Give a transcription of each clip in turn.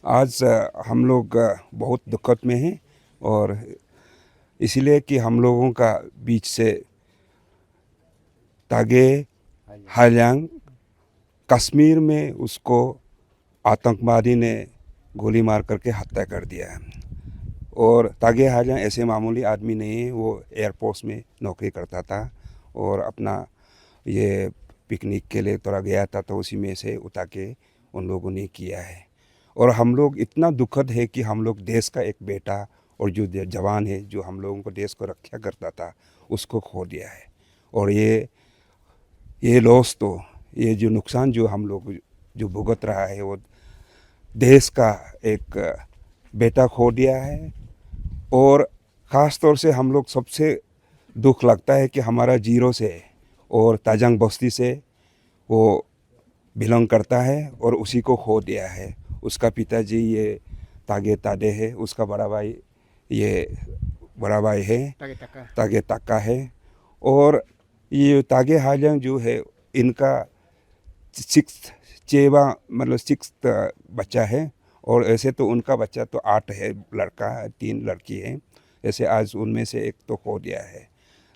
आज हम लोग बहुत दुखद में हैं और इसलिए कि हम लोगों का बीच से तागे हायांग कश्मीर में उसको आतंकवादी ने गोली मार करके हत्या कर दिया है। और तागे हायांग ऐसे मामूली आदमी नहीं है, वो एयरफोर्स में नौकरी करता था और अपना ये पिकनिक के लिए थोड़ा गया था, तो उसी में से उठा के उन लोगों ने किया है। और हम लोग इतना दुखद है कि हम लोग देश का एक बेटा और जो जवान है, जो हम लोगों को देश को रक्षा करता था, उसको खो दिया है। और ये लॉस, तो ये जो नुकसान जो हम लोग जो भुगत रहा है, वो देश का एक बेटा खो दिया है। और ख़ास तौर से हम लोग सबसे दुख लगता है कि हमारा जीरो से और ताजंग बस्ती से वो बिलोंग करता है और उसी को खो दिया है। उसका पिताजी ये तागे तादे है, उसका बड़ा भाई ये बड़ा भाई है तागे तक्का है। और ये तागे हाजंग जो है, इनका सिक्स चेवा मतलब सिक्स बच्चा है। और ऐसे तो उनका बच्चा तो 8 है, लड़का 3 लड़की है। ऐसे आज उनमें से एक तो खो दिया है।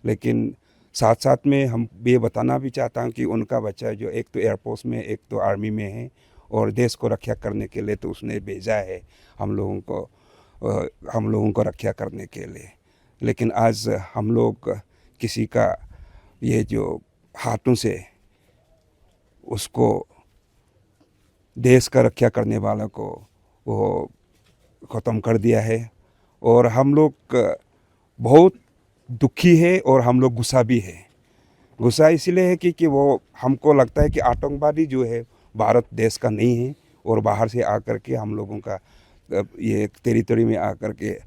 लेकिन साथ साथ में हम ये बताना भी चाहता हूँ कि उनका बच्चा जो एक तो एयरफोर्स में, एक तो आर्मी में है और देश को रक्षा करने के लिए तो उसने भेजा है हम लोगों को रक्षा करने के लिए। लेकिन आज हम लोग किसी का ये जो हाथों से उसको देश का रक्षा करने वाला को वो ख़त्म कर दिया है। और हम लोग बहुत दुखी है और हम लोग गुस्सा भी है। गुस्सा इसलिए है कि वो हमको लगता है कि आतंकवादी जो है भारत देश का नहीं है और बाहर से आकर के हम लोगों का ये टेरिटरी में आकर के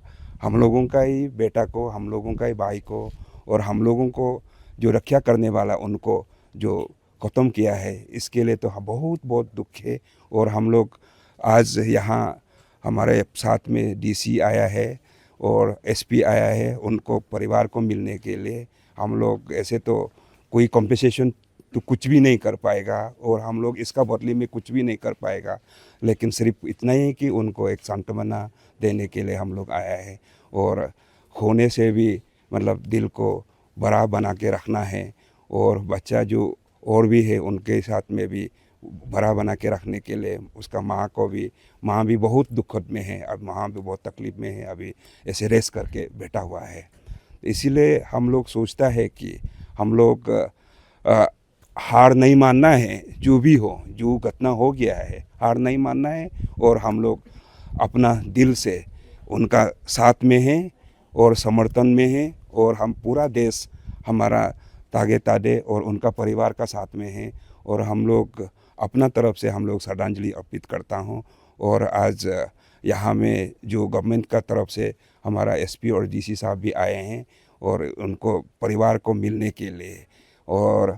हम लोगों का ही बेटा को, हम लोगों का ही भाई को और हम लोगों को जो रक्षा करने वाला उनको जो ख़त्म किया है, इसके लिए तो बहुत बहुत दुख है। और हम लोग आज यहाँ हमारे साथ में डीसी आया है और एसपी आया है, उनको परिवार को मिलने के लिए। हम लोग ऐसे तो कोई कॉम्पेंसेशन तो कुछ भी नहीं कर पाएगा और हम लोग इसका बदले में कुछ भी नहीं कर पाएगा, लेकिन सिर्फ इतना ही कि उनको एक सांत्वना देने के लिए हम लोग आया है। और खोने से भी मतलब दिल को बड़ा बना के रखना है और बच्चा जो और भी है उनके साथ में भी बड़ा बना के रखने के लिए उसका माँ भी बहुत दुखद में है, अब माँ भी बहुत तकलीफ़ में है, अभी ऐसे रेस करके बैठा हुआ है। इसीलिए हम लोग सोचता है कि हम लोग हार नहीं मानना है, जो भी हो, जो घटना हो गया है हार नहीं मानना है। और हम लोग अपना दिल से उनका साथ में हैं और समर्थन में हैं और हम पूरा देश हमारा तागे तादे और उनका परिवार का साथ में है। और हम लोग अपना तरफ से हम लोग श्रद्धांजलि अर्पित करता हूँ। और आज यहाँ में जो गवर्नमेंट का तरफ से हमारा एसपी और डीसी साहब भी आए हैं और उनको परिवार को मिलने के लिए। और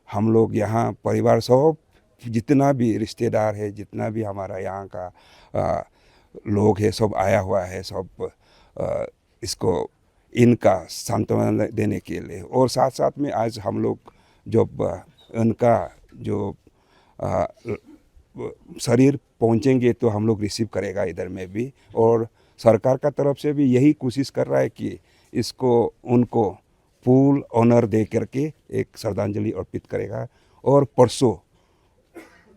हम लोग यहाँ परिवार सब जितना भी रिश्तेदार है, जितना भी हमारा यहाँ का लोग है, सब आया हुआ है, सब इसको इनका सांत्वना देने के लिए। और साथ साथ में आज हम लोग जब उनका जो शरीर पहुंचेंगे तो हम लोग रिसीव करेगा इधर में भी। और सरकार का तरफ से भी यही कोशिश कर रहा है कि इसको उनको फुल ऑनर दे करके एक श्रद्धांजलि अर्पित करेगा। और परसों,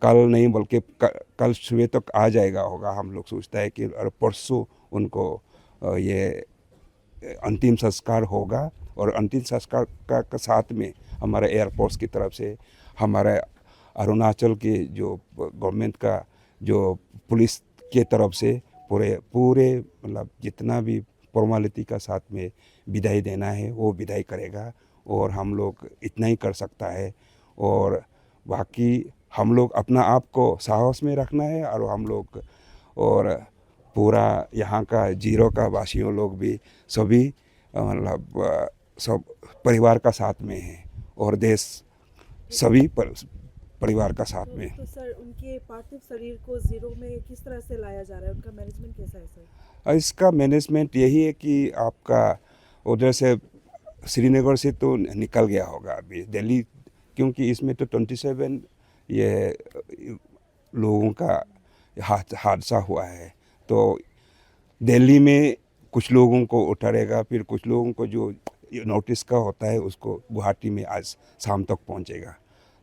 कल नहीं बल्कि कल सुबह तक आ जाएगा होगा, हम लोग सोचता है कि और परसों उनको ये अंतिम संस्कार होगा। और अंतिम संस्कार का साथ में हमारे एयरफोर्स की तरफ से, हमारे अरुणाचल के जो गवर्नमेंट का जो पुलिस के तरफ से पूरे मतलब जितना भी फॉर्मेलिटी का साथ में विदाई देना है वो विदाई करेगा। और हम लोग इतना ही कर सकता है। और बाकी हम लोग अपना आप को साहस में रखना है। और हम लोग और पूरा यहाँ का जीरो का वासियों लोग भी सभी मतलब सब परिवार का साथ में है और देश सभी परिवार का साथ में। तो सर, उनके पार्थिव शरीर को जीरो में किस तरह से लाया जा रहा है, उनका मैनेजमेंट कैसा है सर? इसका मैनेजमेंट यही है कि आपका उधर से श्रीनगर से तो निकल गया होगा अभी दिल्ली, क्योंकि इसमें तो 27 ये लोगों का हादसा हुआ है। तो दिल्ली में कुछ लोगों को उतारेगा, फिर कुछ लोगों को जो नोटिस का होता है उसको गुवाहाटी में आज शाम तक पहुंचेगा।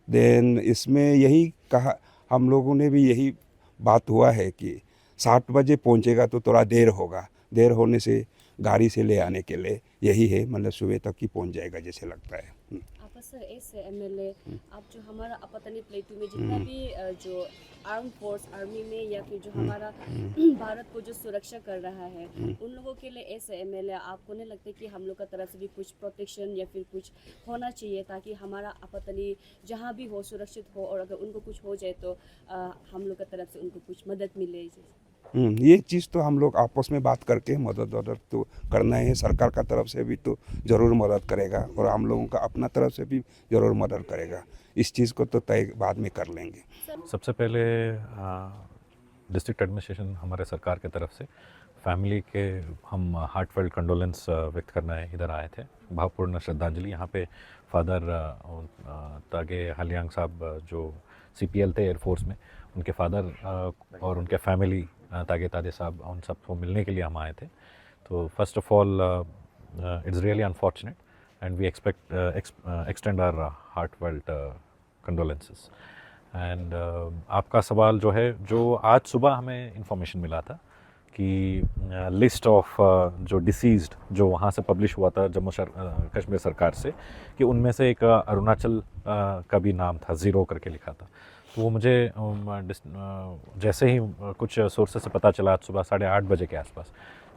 देन इसमें यही कहा, हम लोगों ने भी यही बात हुआ है कि 7 बजे पहुंचेगा तो थोड़ा देर होगा, देर होने से गाड़ी से ले आने के लिए यही है, मतलब सुबह तक ही पहुंच जाएगा जैसे लगता है। आप सर ऐसे एमएलए आप जो हमारा अपतनी प्लेटू में जितना भी जो आर्म फोर्स आर्मी में या फिर जो हमारा भारत को जो सुरक्षा कर रहा है उन लोगों के लिए ऐसे एमएलए आपको नहीं लगता कि हम लोग का तरफ से भी कुछ प्रोटेक्शन या फिर कुछ होना चाहिए ताकि हमारा अपतनी जहाँ भी हो सुरक्षित हो और अगर उनको कुछ हो जाए तो हम लोग का तरफ से उनको कुछ मदद मिले। ये चीज़ तो हम लोग आपस में बात करके मदद तो करना है, सरकार का तरफ से भी तो ज़रूर मदद करेगा और हम लोगों का अपना तरफ से भी ज़रूर मदद करेगा। इस चीज़ को तो तय बाद में कर लेंगे। सबसे पहले डिस्ट्रिक्ट एडमिनिस्ट्रेशन हमारे सरकार की तरफ से फैमिली के हम हार्टफेल्ट कंडोलेंस व्यक्त करना है इधर आए थे, भावपूर्ण श्रद्धांजलि। यहाँ पे फादर तागे हालियांग साहब जो CPL थे एयरफोर्स में, उनके फादर और उनके फैमिली तागे तादे साहब, उन सबको मिलने के लिए हम आए थे। तो first of all it's really unfortunate and we extend our heartfelt condolences. And आपका सवाल जो है, जो आज सुबह हमें इंफॉर्मेशन मिला था कि लिस्ट ऑफ जो डिसीज्ड जो वहाँ से पब्लिश हुआ था जम्मू कश्मीर सरकार से, कि उनमें से एक अरुणाचल का भी नाम था, 0 करके लिखा था। तो वो मुझे जैसे ही कुछ सोर्सेस से पता चला आज सुबह 8:30 बजे के आसपास,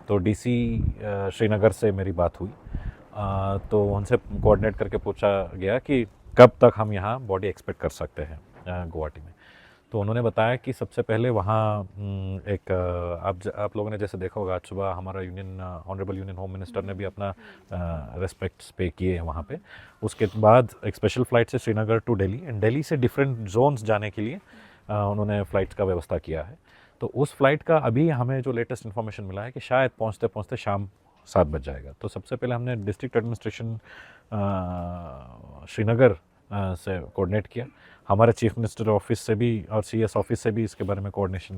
तो DC श्रीनगर से मेरी बात हुई। तो उनसे कोऑर्डिनेट करके पूछा गया कि कब तक हम यहाँ बॉडी एक्सपेक्ट कर सकते हैं गुवाहाटी में। तो उन्होंने बताया कि सबसे पहले वहाँ एक आप लोगों ने जैसे देखा होगा आज सुबह हमारा ऑनरेबल यूनियन होम मिनिस्टर ने भी अपना रेस्पेक्ट्स पे किए हैं वहाँ पे। उसके बाद एक स्पेशल फ़्लाइट से श्रीनगर टू दिल्ली, एंड दिल्ली से डिफरेंट जोन्स जाने के लिए उन्होंने फ़्लाइट्स का व्यवस्था किया है। तो उस फ्लाइट का अभी हमें जो लेटेस्ट इन्फॉर्मेशन मिला है कि शायद पहुँचते पहुँचते शाम 7 बज जाएगा। तो सबसे पहले हमने डिस्ट्रिक्ट एडमिनिस्ट्रेशन श्रीनगर से कोऑर्डिनेट किया, हमारे चीफ मिनिस्टर ऑफिस से भी और CS ऑफिस से भी इसके बारे में कोऑर्डिनेशन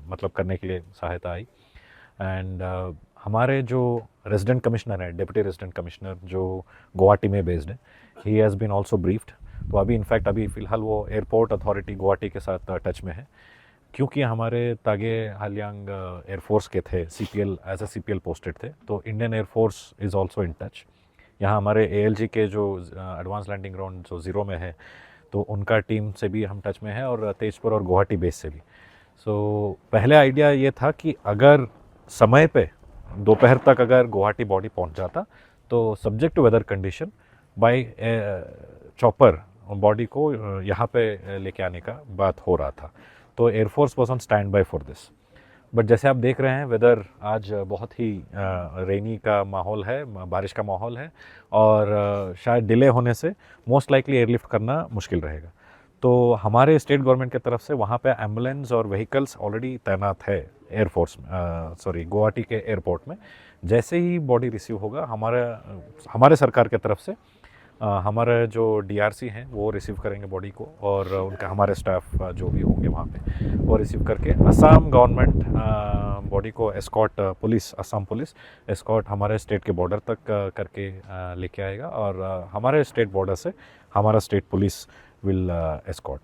मतलब करने के लिए सहायता आई। एंड हमारे जो रेजिडेंट कमिश्नर है, डिप्टी रेजिडेंट कमिश्नर जो गुवाहाटी में बेस्ड है, he has been also briefed. तो अभी इनफैक्ट अभी फ़िलहाल वो एयरपोर्ट अथॉरिटी गुवाहाटी के साथ टच में है, क्योंकि हमारे तागे हालियांग एयरफोर्स के थे, CPL as a CPL posted थे, तो Indian air force is also in touch. यहाँ हमारे ALG के जो एडवांस लैंडिंग ग्राउंड जो 0 में है, तो उनका टीम से भी हम टच में है, और तेजपुर और गुवाहाटी बेस से भी। सो पहले आइडिया ये था कि अगर समय पे दोपहर तक अगर गुवाहाटी बॉडी पहुंच जाता तो subject to weather condition by chopper body को यहाँ पे लेके आने का बात हो रहा था। तो air force was on stand by for this. But जैसे आप देख रहे हैं वेदर आज बहुत ही रेनी का माहौल है, बारिश का माहौल है, और शायद डिले होने से मोस्ट लाइकली एयरलिफ्ट करना मुश्किल रहेगा। तो हमारे स्टेट गवर्नमेंट की तरफ से वहाँ पे एम्बुलेंस और व्हीकल्स ऑलरेडी तैनात है एयरफोर्स गुवाहाटी के एयरपोर्ट में। जैसे ही बॉडी रिसीव होगा हमारे सरकार की तरफ से हमारे जो DRC हैं वो रिसीव करेंगे बॉडी को, और उनका हमारे स्टाफ जो भी होंगे वहाँ पे वो रिसीव करके असम गवर्नमेंट बॉडी को escort police, Assam police escort हमारे स्टेट के बॉर्डर तक करके लेके आएगा, और हमारे स्टेट बॉर्डर से हमारा स्टेट पुलिस विल एस्कॉर्ट।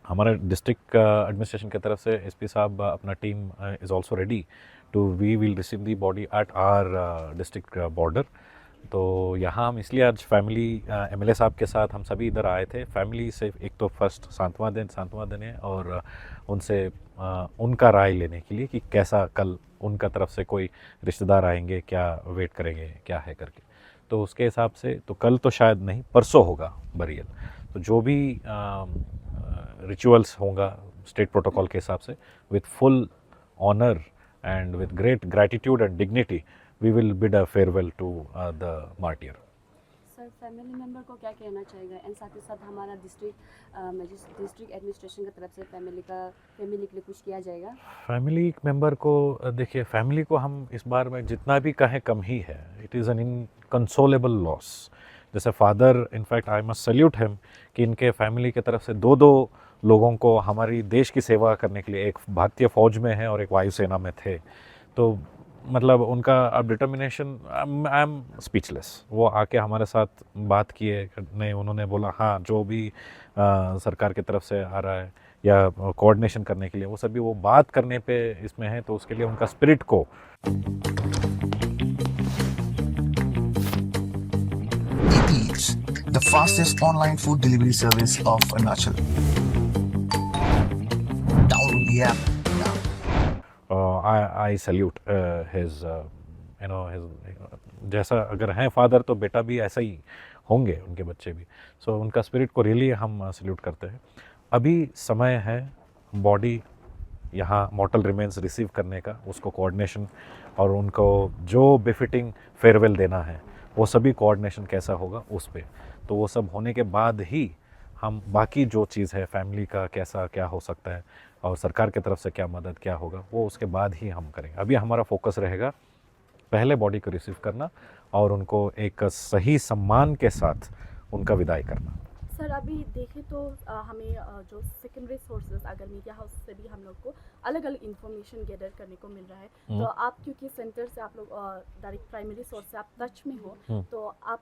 हमारे डिस्ट्रिक्ट एडमिनिस्ट्रेशन की तरफ से SP साहब अपना team is also ready to we will receive the body at our district border. तो यहाँ हम इसलिए आज फैमिली MLA साहब के साथ हम सभी इधर आए थे। फैमिली से एक तो फर्स्ट सांत्वना देने और उनसे उनका राय लेने के लिए कि कैसा कल उनका तरफ से कोई रिश्तेदार आएंगे, क्या वेट करेंगे, क्या है करके। तो उसके हिसाब से तो कल तो शायद नहीं, परसों होगा बरियल। तो जो भी रिचुअल्स होगा स्टेट प्रोटोकॉल के हिसाब से, with full honour and with great gratitude and dignity we will bid a farewell to the martyr. Sir family member को क्या कहना चाहेगा, एंड साथ ही साथ हमारा डिस्ट्रिक्ट एडमिनिस्ट्रेशन की तरफ से फैमिली के लिए कुछ किया जाएगा? फैमिली मेंबर को देखिए, फैमिली को हम इस बार में जितना भी कहें कम ही है। It is an inconsolable loss. जैसे father, in fact I must salute him कि इनके फैमिली की तरफ से दो लोगों को हमारी देश की सेवा करने के लिए, एक भारतीय फ़ौज में है और एक वायुसेना में थे, तो मतलब उनका अब डिटर्मिनेशन, आई एम स्पीचलेस। वो आके हमारे साथ बात किए, नहीं उन्होंने बोला हाँ जो भी सरकार की तरफ से आ रहा है या कोऑर्डिनेशन करने के लिए, वो सभी वो बात करने पे इसमें है, तो उसके लिए उनका स्पिरिट को Eats, the fastest online food delivery service of Arunachal. Download the app now. I salute his his जैसा अगर हैं फादर तो बेटा भी ऐसा ही होंगे, उनके बच्चे भी। सो उनका स्पिरिट को रियली हम सल्यूट करते हैं। अभी समय है बॉडी यहाँ मॉर्टल रिमेन्स रिसीव करने का, उसको कोऑर्डिनेशन और उनको जो बेफिटिंग फेयरवेल देना है वो सभी कोऑर्डिनेशन कैसा होगा उस पे, तो वो सब होने के बाद ही हम बाकी जो चीज़ है फैमिली का कैसा क्या हो सकता है और सरकार की तरफ से क्या मदद क्या होगा वो उसके बाद ही हम करेंगे। अभी हमारा फोकस रहेगा पहले बॉडी को रिसीव करना और उनको एक सही सम्मान के साथ उनका विदाई करना। सर अभी देखें तो हमें जो सेकेंडरी सोर्सेज अगर मीडिया हाउस से भी हम लोग को अलग अलग इंफॉर्मेशन गैदर करने को मिल रहा है, तो आप क्योंकि सेंटर से आप लोग डायरेक्ट प्राइमरी सोर्स से आप टच में हो, तो आप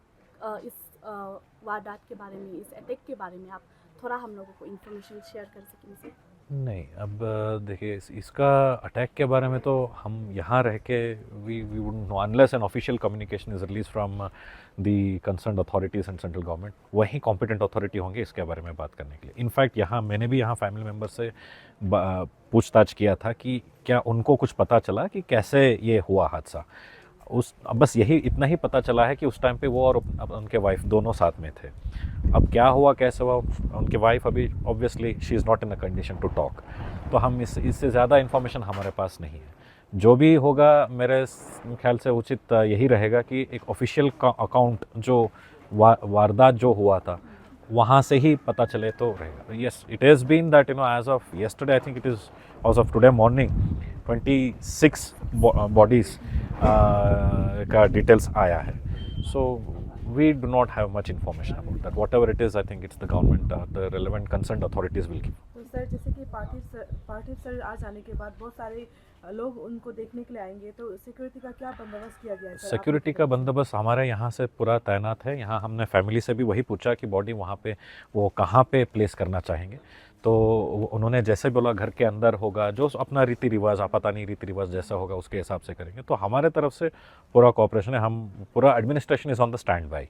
इस वारदात के बारे में, इस अटैक के बारे में आप थोड़ा हम लोगों को इंफॉर्मेशन शेयर कर सकें सर? नहीं, अब देखिए इसका अटैक के बारे में तो हम यहाँ रह के we wouldn't know unless an official communication is release from the concerned authorities and central government, वही कॉम्पिटेंट अथॉरिटी होंगे इसके बारे में बात करने के लिए। इनफैक्ट यहाँ मैंने भी यहाँ फैमिली मेम्बर से पूछताछ किया था कि क्या उनको कुछ पता चला कि कैसे ये हुआ हादसा। बस यही इतना ही पता चला है कि उस टाइम पे वो और उनके वाइफ दोनों साथ में थे। अब क्या हुआ कैसे हुआ, उनके वाइफ अभी obviously she is not in a condition to talk, तो हम इससे ज़्यादा इन्फॉर्मेशन हमारे पास नहीं है। जो भी होगा मेरे ख्याल से उचित यही रहेगा कि एक ऑफिशियल अकाउंट जो वारदात जो हुआ था वहाँ से ही पता चले तो रहेगा। Yes, it has been that as of yesterday, I think it is as of today morning 26 bodies का डिटेल्स आया है। So we do not have much information about that. Whatever it is, I think it's the government, the relevant concerned authorities will give. तो sir जैसे कि पार्थिव sir आ जाने के बाद बहुत सारे लोग उनको देखने के लिए आएंगे, तो सिक्योरिटी का क्या बंदोबस्त किया गया है? सिक्योरिटी का बंदोबस्त हमारे यहाँ से पूरा तैनात है। यहाँ हमने फैमिली से भी वही पूछा कि बॉडी वहाँ पे वो कहाँ पे प्लेस करना चाहेंगे, तो उन्होंने जैसे बोला घर के अंदर होगा, जो अपना रीति रिवाज आपातानी रीति रिवाज जैसा होगा उसके हिसाब से करेंगे। तो हमारे तरफ से पूरा कोऑपरेशन है, हम पूरा administration is on the stand by.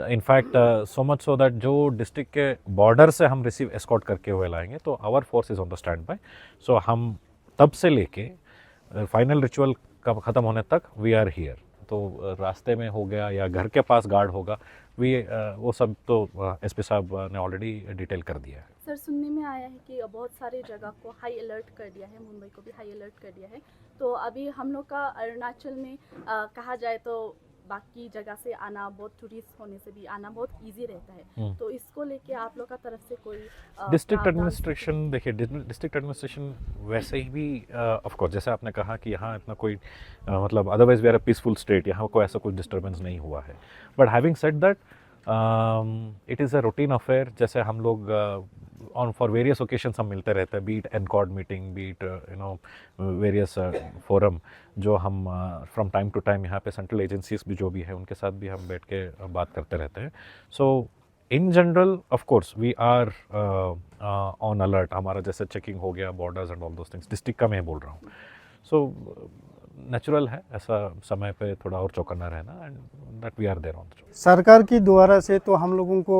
In fact so much so that जो डिस्ट्रिक्ट के बॉर्डर से हम रिसीव एस्कॉर्ट करके हुए लाएंगे, तो our force is on the stand by. So हम तब से लेके फाइनल रिचुअल का ख़त्म होने तक वी आर हियर। तो रास्ते में हो गया या घर के पास गार्ड होगा, वो सब तो एसपी साहब ने ऑलरेडी डिटेल कर दिया है। सर सुनने में आया है कि बहुत सारे जगह को हाई अलर्ट कर दिया है, मुंबई को भी हाई अलर्ट कर दिया है, तो अभी हम लोग का अरुणाचल में कहा जाए तो बाकी जगह से आना, बहुत टूरिस्ट होने से भी आना बहुत इजी रहता है, तो इसको लेके आप लोग का तरफ से कोई डिस्ट्रिक्ट एडमिनिस्ट्रेशन, देखिए डिस्ट्रिक्ट एडमिनिस्ट्रेशन वैसे ही भी ऑफ कोर्स जैसे आपने कहा कि यहाँ इतना कोई मतलब otherwise we are a peaceful state, यहाँ कोई ऐसा कुछ डिस्टर्बेंस नहीं हुआ है। But having said that it is a routine affair, जैसे हम लोग ऑन फॉर वेरियस ओकेशंस हम मिलते रहते हैं, बीट एनकॉर्ड मीटिंग, बीट वेरियस फोरम, जो हम फ्रॉम टाइम टू टाइम यहाँ पे सेंट्रल एजेंसीज भी जो भी है उनके साथ भी हम बैठ के बात करते रहते हैं। So in general of course we are on alert. हमारा जैसे चेकिंग हो गया borders and all those things, district का मैं बोल रहा हूँ। सो नेचुरल है ऐसा समय पे थोड़ा और चौकन्ना रहना, and that we are there on the job. सरकार की द्वारा से तो हम लोगों को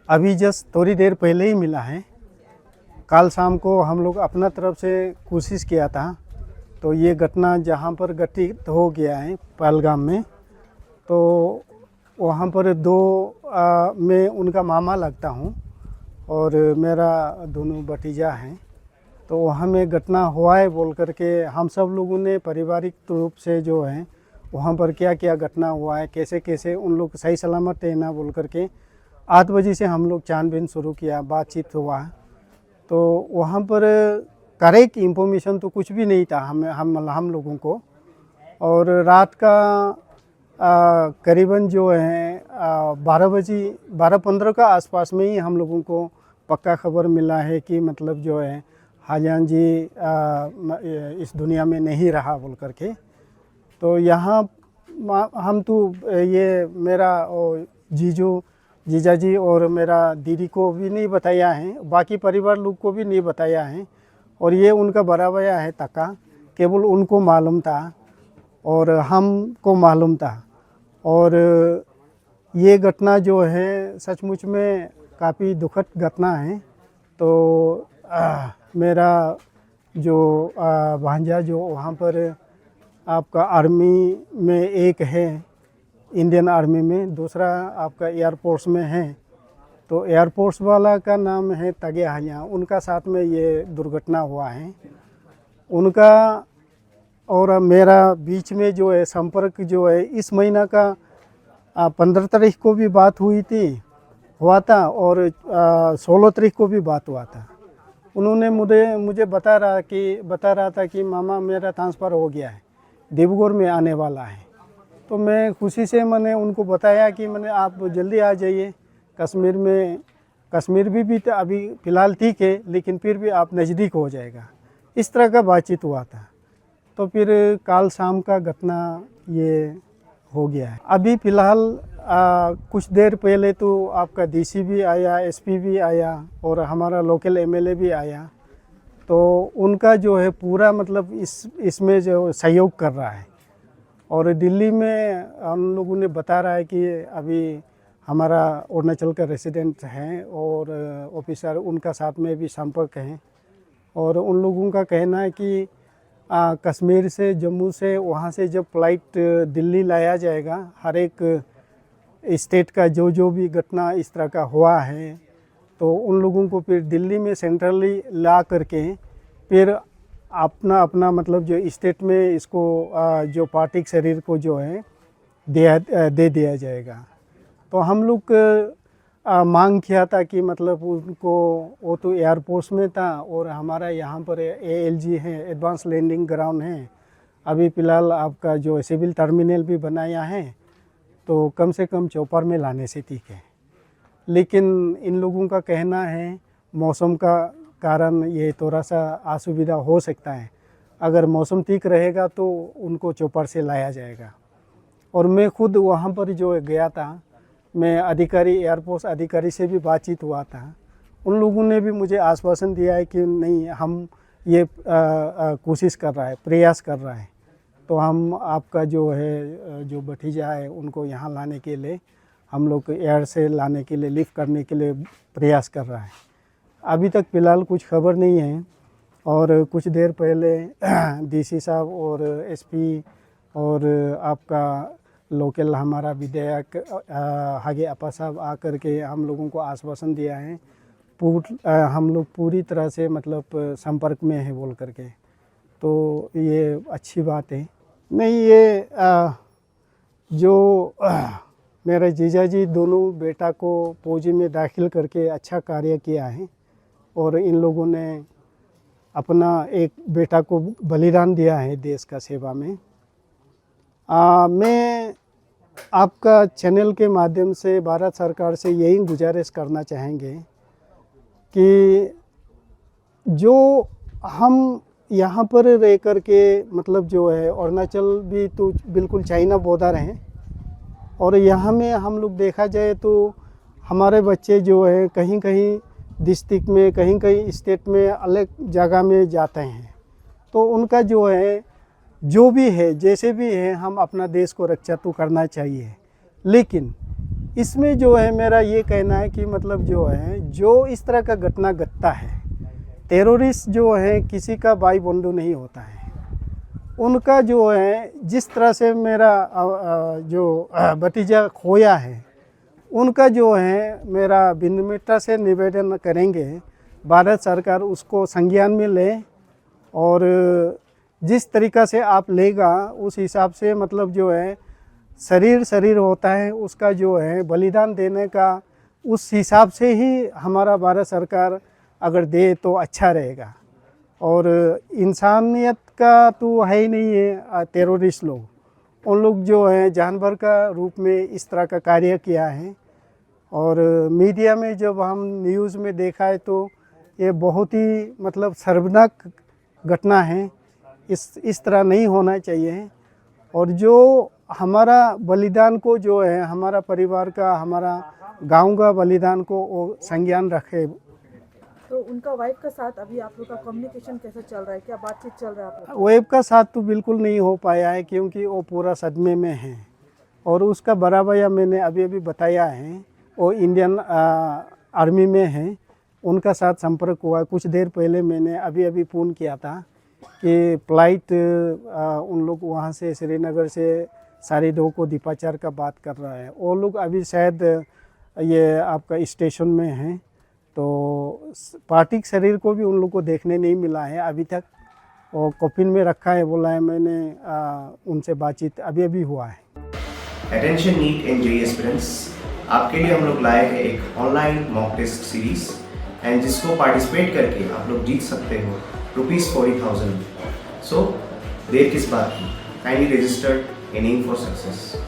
अभी जस्ट थोड़ी देर पहले ही मिला है। कल शाम को हम लोग अपना तरफ से कोशिश किया था, तो ये घटना जहाँ पर घटित हो गया है पहलगाम में, तो वहाँ पर मैं उनका मामा लगता हूँ और मेरा दोनों भतीजा हैं, तो वहाँ में घटना हुआ है बोल करके हम सब लोगों ने पारिवारिक रूप से जो है वहाँ पर क्या क्या घटना हुआ है, कैसे कैसे उन लोग सही सलामत है ना बोल करके 8 बजे से हम लोग छानबीन शुरू किया, बातचीत हुआ। तो वहाँ पर करेक्ट इंफॉर्मेशन तो कुछ भी नहीं था हम लोगों को, और रात का करीबन जो है 12:15 का आसपास में ही हम लोगों को पक्का खबर मिला है कि मतलब जो है हाजान जी इस दुनिया में नहीं रहा बोल करके। तो यहाँ हम तो ये मेरा जीजा जी और मेरा दीदी को भी नहीं बताया है, बाकी परिवार लोग को भी नहीं बताया है। और ये उनका बड़ा भैया है तका, केवल उनको मालूम था और हमको मालूम था। और ये घटना जो है सचमुच में काफ़ी दुखद घटना है। तो मेरा जो भांजा जो वहाँ पर आपका आर्मी में एक है, इंडियन आर्मी में, दूसरा आपका एयरफोर्स में है। तो एयरफोर्स वाला का नाम है तागे हाजा, उनका साथ में ये दुर्घटना हुआ है। उनका और मेरा बीच में जो है संपर्क जो है इस महीना का 15 तारीख को भी बात हुआ था और 16 तारीख को भी बात हुआ था। उन्होंने मुझे बता रहा था कि मामा मेरा ट्रांसफ़र हो गया है, डिब्रूगढ़ में आने वाला है। तो मैं खुशी से मैंने उनको बताया कि आप जल्दी आ जाइए कश्मीर में। कश्मीर भी तो अभी फ़िलहाल ठीक है, लेकिन फिर भी आप नज़दीक हो जाएगा, इस तरह का बातचीत हुआ था। तो फिर कल शाम का घटना ये हो गया है। अभी फ़िलहाल कुछ देर पहले तो आपका डीसी भी आया, एसपी भी आया और हमारा लोकल एमएलए भी आया। तो उनका जो है पूरा मतलब इसमें जो सहयोग कर रहा है। और दिल्ली में उन लोगों ने बता रहा है कि अभी हमारा अरुणाचल का रेसिडेंट हैं और ऑफिसर उनका साथ में भी संपर्क हैं। और उन लोगों का कहना है कि कश्मीर से, जम्मू से, वहाँ से जब फ्लाइट दिल्ली लाया जाएगा, हर एक स्टेट का जो भी घटना इस तरह का हुआ है, तो उन लोगों को फिर दिल्ली में सेंट्रली ला करके फिर अपना मतलब जो स्टेट में इसको जो पार्थिव शरीर को जो है दे दिया जाएगा। तो हम लोग मांग किया था कि मतलब उनको, वो तो एयरपोर्ट में था और हमारा यहाँ पर ALG है, एडवांस लैंडिंग ग्राउंड है। अभी फ़िलहाल आपका जो सिविल टर्मिनल भी बनाया है, तो कम से कम चौपर में लाने से ठीक है। लेकिन इन लोगों का कहना है मौसम का कारण ये थोड़ा सा असुविधा हो सकता है। अगर मौसम ठीक रहेगा तो उनको चौपर से लाया जाएगा। और मैं खुद वहाँ पर जो गया था, मैं एयरफोर्स अधिकारी से भी बातचीत हुआ था। उन लोगों ने भी मुझे आश्वासन दिया है कि नहीं, हम ये कोशिश कर रहा है, प्रयास कर रहा है। तो हम आपका जो है जो भतीजा है उनको यहाँ लाने के लिए, हम लोग एयर से लाने के लिए, लिफ्ट करने के लिए प्रयास कर रहा है। अभी तक फ़िलहाल कुछ खबर नहीं है। और कुछ देर पहले डीसी साहब और एसपी और आपका लोकल हमारा विधायक हागे अपा साहब आकर के हम लोगों को आश्वासन दिया है, हम लोग पूरी तरह से मतलब संपर्क में है बोल करके। तो ये अच्छी बात है। नहीं, ये जो मेरे जीजा जी दोनों बेटा को फौजी में दाखिल करके अच्छा कार्य किया है और इन लोगों ने अपना एक बेटा को बलिदान दिया है देश का सेवा में। मैं आपका चैनल के माध्यम से भारत सरकार से यही गुजारिश करना चाहेंगे कि जो हम यहाँ पर रह कर के मतलब जो है, अरुणाचल भी तो बिल्कुल चाइना बॉर्डर हैं और यहाँ में हम लोग देखा जाए तो हमारे बच्चे जो है कहीं कहीं डिस्ट्रिक्ट में, कहीं कहीं स्टेट में, अलग जगह में जाते हैं। तो उनका जो है, जो भी है, जैसे भी है, हम अपना देश को रक्षा तो करना चाहिए। लेकिन इसमें जो है मेरा ये कहना है कि मतलब जो है, जो इस तरह का घटना घटता है, टेररिस्ट जो है किसी का भाई बंधु नहीं होता है। उनका जो है, जिस तरह से मेरा जो भतीजा खोया है, उनका जो है मेरा विनम्रता से निवेदन करेंगे भारत सरकार उसको संज्ञान में ले और जिस तरीक़ा से आप लेगा उस हिसाब से मतलब जो है शरीर होता है, उसका जो है बलिदान देने का उस हिसाब से ही हमारा भारत सरकार अगर दे तो अच्छा रहेगा। और इंसानियत का तो है ही नहीं है, टेररिस्ट लोग, उन लोग जो है जानवर का रूप में इस तरह का कार्य किया है और मीडिया में जब हम न्यूज़ में देखा है तो ये बहुत ही मतलब शर्मनाक घटना है। इस तरह नहीं होना चाहिए। और जो हमारा बलिदान को जो है हमारा परिवार का हमारा गांव का बलिदान को वो संज्ञान रखे। तो उनका वाइफ का साथ अभी आप लोग का कम्युनिकेशन कैसा चल रहा है, क्या बातचीत चल रहा है आप लोग? वेब का साथ तो बिल्कुल नहीं हो पाया है क्योंकि वो पूरा सदमे में है। और उसका बड़ा भैया मैंने अभी अभी बताया है वो इंडियन आर्मी में है, उनका साथ संपर्क हुआ। कुछ देर पहले मैंने अभी फ़ोन किया था कि फ्लाइट उन लोग वहाँ से श्रीनगर से 2:30 को डिपार्चर का बात कर रहा है। वो लोग अभी शायद ये आपका स्टेशन में हैं। तो पार्थिव शरीर को भी उन लोग को देखने नहीं मिला है अभी तक। और कॉफिन में रखा है बोला है, मैंने उनसे बातचीत अभी हुआ है। Attention NEET and JEE aspirants, आपके लिए हम लोग लाए हैं एक online mock test series and जिसको पार्टिसिपेट करके आप लोग जीत सकते हो ₹40,000। सो देर किस बात की, kindly registered and aim for success.